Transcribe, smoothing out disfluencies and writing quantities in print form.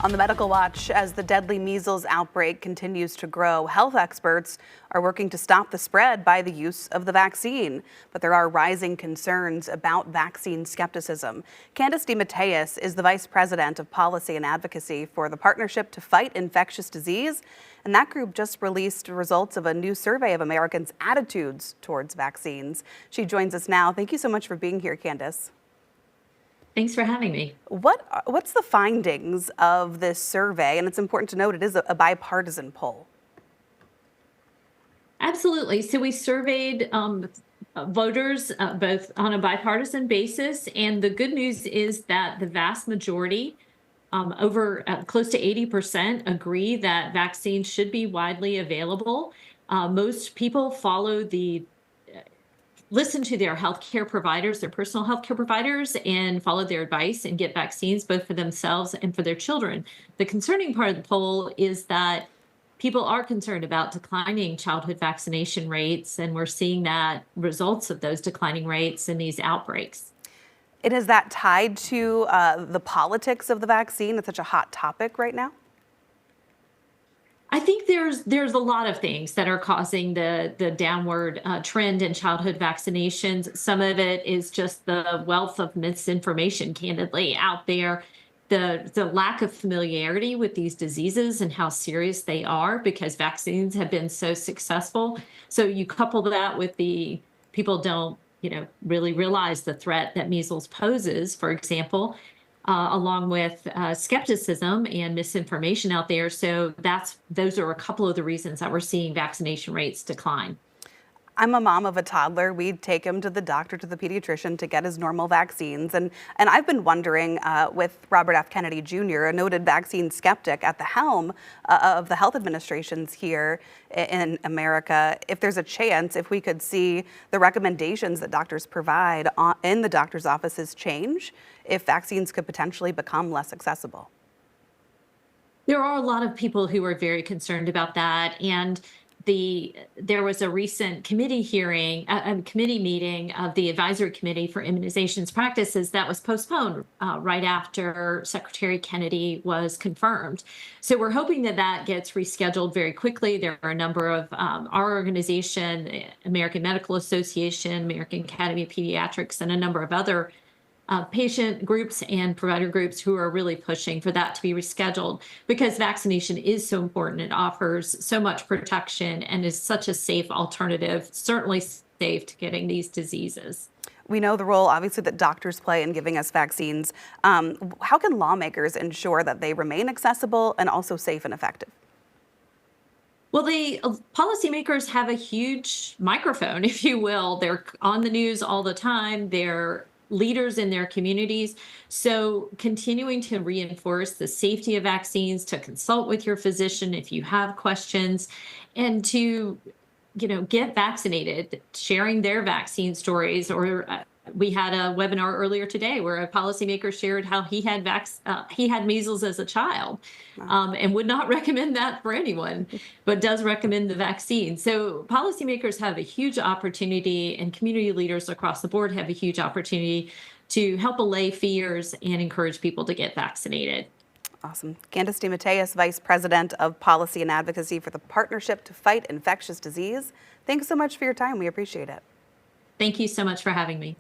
On the Medical Watch, as the deadly measles outbreak continues to grow, health experts are working to stop the spread by the use of the vaccine. But there are rising concerns about vaccine skepticism. Candace DeMatteis is the Vice President of Policy and Advocacy for the Partnership to Fight Infectious Disease. And that group just released results of a new survey of Americans' attitudes towards vaccines. She joins us now. Thank you so much for being here, Candace. Thanks for having me. What's the findings of this survey? And it's important to note it is a bipartisan poll. Absolutely. So we surveyed voters both on a bipartisan basis. And the good news is that the vast majority, over close to 80%, agree that vaccines should be widely available. Most people listen to their healthcare providers, their personal healthcare providers, and follow their advice and get vaccines both for themselves and for their children. The concerning part of the poll is that people are concerned about declining childhood vaccination rates, and we're seeing that results of those declining rates in these outbreaks. And is that tied to the politics of the vaccine? It's such a hot topic right now. I think there's a lot of things that are causing the downward trend in childhood vaccinations. Some of it is just the wealth of misinformation, candidly, out there. The lack of familiarity with these diseases and how serious they are because vaccines have been so successful. So you couple that with the people don't, really realize the threat that measles poses, for example. Along with skepticism and misinformation out there. So those are a couple of the reasons that we're seeing vaccination rates decline. I'm a mom of a toddler. We'd take him to the doctor, to the pediatrician to get his normal vaccines. And I've been wondering with Robert F. Kennedy Jr., a noted vaccine skeptic at the helm of the health administrations here in America, if there's a chance, if we could see the recommendations that doctors provide in the doctor's offices change, if vaccines could potentially become less accessible. There are a lot of people who are very concerned about that. And there was a recent committee meeting of the Advisory Committee for Immunizations Practices that was postponed right after Secretary Kennedy was confirmed. So we're hoping that gets rescheduled very quickly. There are a number of our organization, American Medical Association, American Academy of Pediatrics, and a number of other patient groups and provider groups who are really pushing for that to be rescheduled because vaccination is so important. It offers so much protection and is such a safe alternative, certainly safe to getting these diseases. We know the role, obviously, that doctors play in giving us vaccines. How can lawmakers ensure that they remain accessible and also safe and effective? Well, the policymakers have a huge microphone, if you will. They're on the news all the time. They're leaders in their communities. So continuing to reinforce the safety of vaccines, to consult with your physician if you have questions, and to, get vaccinated, sharing their vaccine stories. Or we had a webinar earlier today where a policymaker shared how he had measles as a child, and would not recommend that for anyone, but does recommend the vaccine. So policymakers have a huge opportunity, and community leaders across the board have a huge opportunity to help allay fears and encourage people to get vaccinated. Awesome. Candace DeMatteis, Vice President of Policy and Advocacy for the Partnership to Fight Infectious Disease. Thanks so much for your time. We appreciate it. Thank you so much for having me.